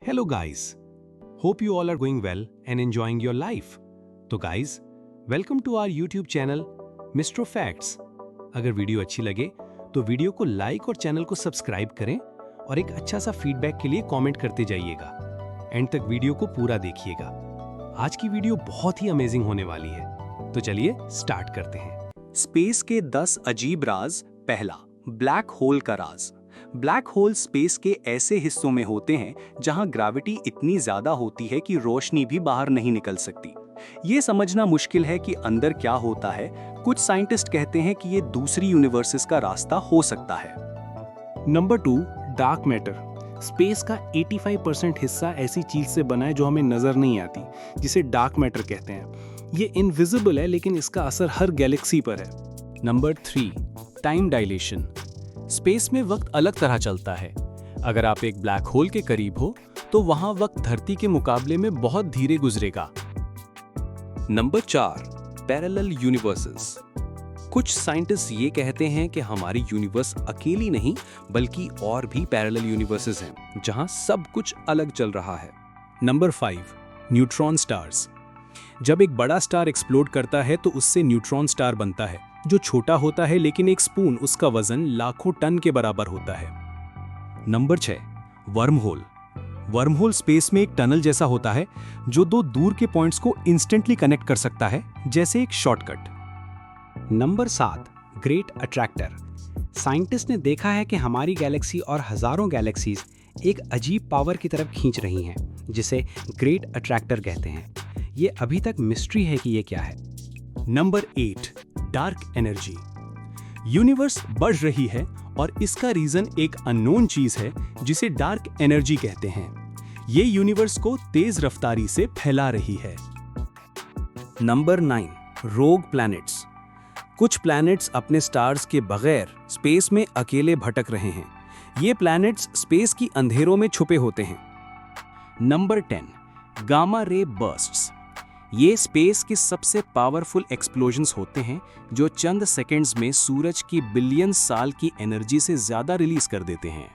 Hello guys, hope you all are going well and enjoying your life. तो guys, welcome to our YouTube channel Mr. Facts. अगर video अच्छी लगे तो video को like और channel को सब्सक्राइब करें और एक अच्छा सा फीडबैक के लिए कमेंट करते जाइएगा। एंड तक वीडियो को पूरा देखिएगा। आज की वीडियो बहुत ही अमेजिंग होने वाली है, तो चलिए स्टार्ट करते हैं। स्पेस के 10 अजीब राज। पहला, ब्लैक होल का राज। ब्लैक होल स्पेस के ऐसे हिस्सों में होते हैं जहां ग्रेविटी इतनी ज्यादा होती है कि रोशनी भी बाहर नहीं निकल सकती। ये समझना मुश्किल है कि अंदर क्या होता है। कुछ साइंटिस्ट कहते हैं कि ये दूसरी यूनिवर्सेस का रास्ता हो सकता है। Number 2, dark matter. स्पेस का 85% हिस्सा ऐसी चीज से बना है जो हमें नजर नहीं आती, जिसे डार्क मैटर कहते हैं। ये इनविजिबल है, लेकिन इसका असर हर गैलेक्सी पर है। Number 3, time dilation. स्पेस में वक्त अलग तरह चलता है। अगर आप एक ब्लैक होल के करीब हो तो वहां वक्त धरती के मुकाबले में बहुत धीरे गुजरेगा। Number 4, parallel universes. कुछ साइंटिस्ट ये कहते हैं कि हमारी यूनिवर्स अकेली नहीं बल्कि और भी पैरेलल यूनिवर्सेस हैं जहां सब कुछ अलग चल रहा है। Number 5, neutron stars. जब एक बड़ा स्टार एक्सप्लोड करता है तो उससे न्यूट्रॉन स्टार बनता है, जो छोटा होता है लेकिन एक स्पून उसका वजन लाखों टन के बराबर होता है। Number 6, worm hole. Worm hole space में एक टनल जैसा होता है जो दो दूर के पॉइंट्स को इंस्टेंटली कनेक्ट कर सकता है, जैसे एक shortcut. Number 7, great attractor. Scientist ने देखा है कि हमारी गैलेक्सी और हजारों गैलेक्सीज एक अजीब पावर की तरफ खींच रही हैं, जिसे ग्रेट अट्रैक्टर कहते हैं। ये अभी तक मिस्ट्री है कि ये क्या है। Number 8, dark energy. यूनिवर्स बढ़ रही है और इसका रीजन एक अननोन चीज है जिसे डार्क एनर्जी कहते हैं। ये यूनिवर्स को तेज रफ्तारी से फैला रही है। नंबर 9, रोग प्लैनेट्स। कुछ प्लैनेट्स अपने स्टार्स के बगैर स्पेस में अकेले भटक रहे हैं। ये प्लैनेट्स स्पेस की अंधेरों में छुपे होते हैं। Number 10, gamma ray bursts. ये स्पेस के सबसे पावरफुल एक्सप्लोजन्स होते हैं जो चंद सेकंड्स में सूरज की बिलियन साल की एनर्जी से ज्यादा रिलीज कर देते हैं।